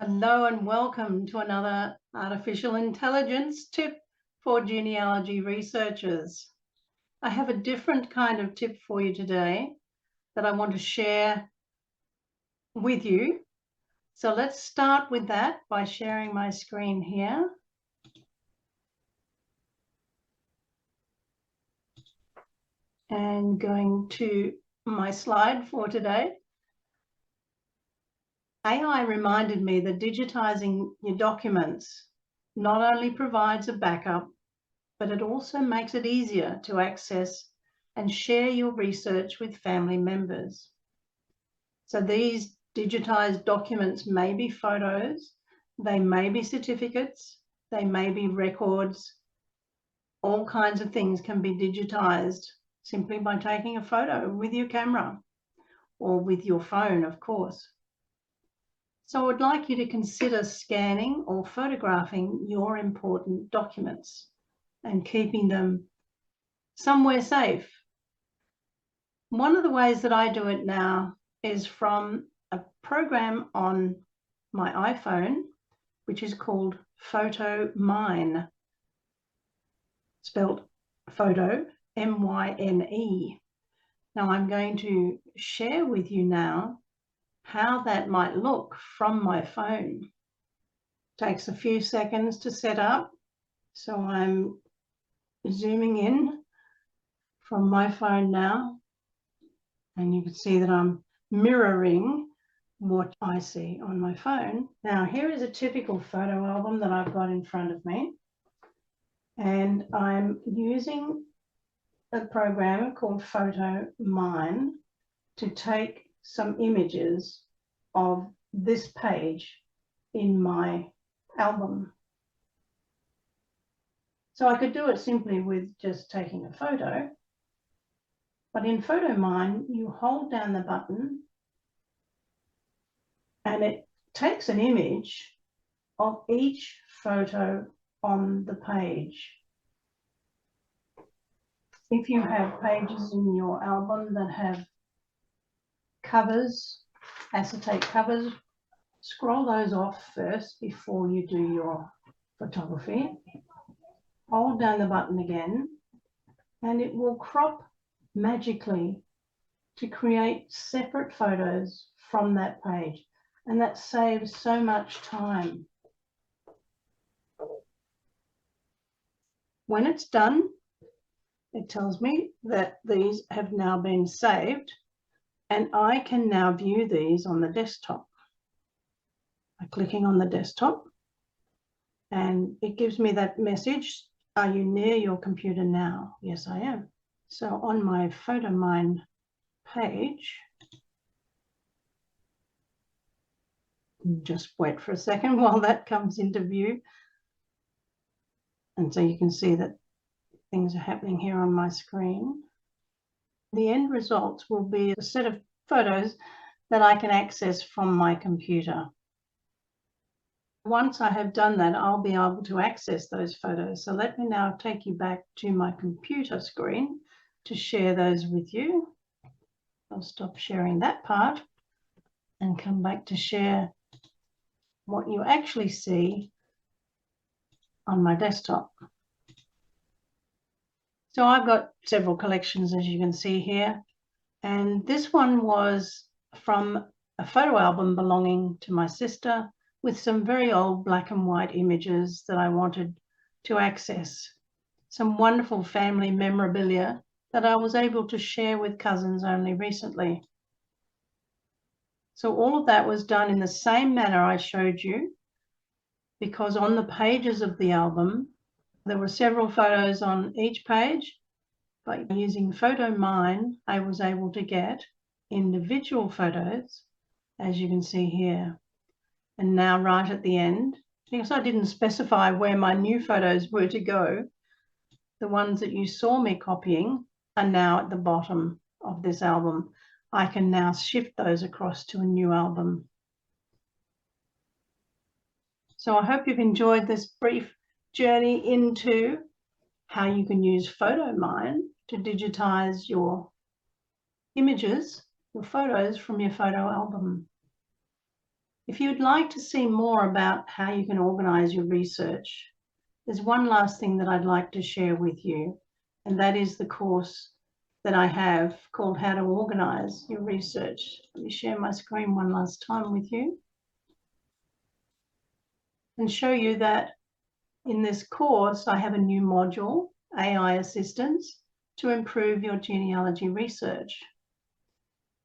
Hello and welcome to another artificial intelligence tip for genealogy researchers. I have a different kind of tip for you today that I want to share with you. So let's start with that by sharing my screen here. And going to my slide for today. AI reminded me that digitizing your documents not only provides a backup, but it also makes it easier to access and share your research with family members. So these digitized documents may be photos, they may be certificates, they may be records. All kinds of things can be digitized simply by taking a photo with your camera or with your phone, of course. So I would like you to consider scanning or photographing your important documents and keeping them somewhere safe. One of the ways that I do it now is from a program on my iPhone, which is called Photomyne, spelled photo, M-Y-N-E. Now I'm going to share with you now how that might look from my phone. It takes a few seconds to set up, so I'm zooming in from my phone now, and you can see that I'm mirroring what I see on my phone. Now here is a typical photo album that I've got in front of me, and I'm using a program called Photomyne to take some images of this page in my album. So I could do it simply with just taking a photo, but in Photomyne, you hold down the button and it takes an image of each photo on the page. If you have pages in your album that have covers, acetate covers, scroll those off first before you do your photography. Hold down the button again, and it will crop magically to create separate photos from that page. And that saves so much time. When it's done, it tells me that these have now been saved, and I can now view these on the desktop by clicking on the desktop, and it gives me that message, are you near your computer now? Yes, I am. So on my Photomyne page, just wait for a second while that comes into view. And so you can see that things are happening here on my screen. The end results will be a set of photos that I can access from my computer. Once I have done that, I'll be able to access those photos. So let me now take you back to my computer screen to share those with you. I'll stop sharing that part and come back to share what you actually see on my desktop. So I've got several collections, as you can see here, and this one was from a photo album belonging to my sister with some very old black and white images that I wanted to access. Some wonderful family memorabilia that I was able to share with cousins only recently. So all of that was done in the same manner I showed you, because on the pages of the album, there were several photos on each page. By using Photomyne, I was able to get individual photos, as you can see here. And now right at the end, because I didn't specify where my new photos were to go, the ones that you saw me copying are now at the bottom of this album. I can now shift those across to a new album. So I hope you've enjoyed this brief journey into how you can use Photomyne to digitize your images, your photos from your photo album. If you'd like to see more about how you can organise your research, there's one last thing that I'd like to share with you, and that is the course that I have called How to Organise Your Research. Let me share my screen one last time with you and show you that in this course, I have a new module, AI Assistance, to improve your genealogy research.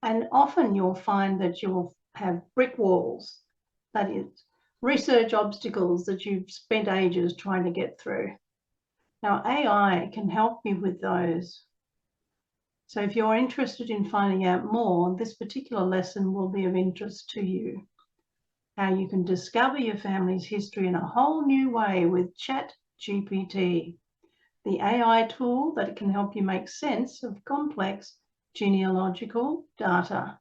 And often you'll find that you'll have brick walls, that is, research obstacles that you've spent ages trying to get through. Now, AI can help you with those. So if you're interested in finding out more, this particular lesson will be of interest to you. How you can discover your family's history in a whole new way with Chat GPT, the AI tool that can help you make sense of complex genealogical data.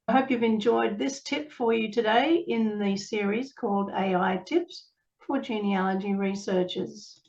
I hope you've enjoyed this tip for you today in the series called AI Tips for Genealogy Researchers.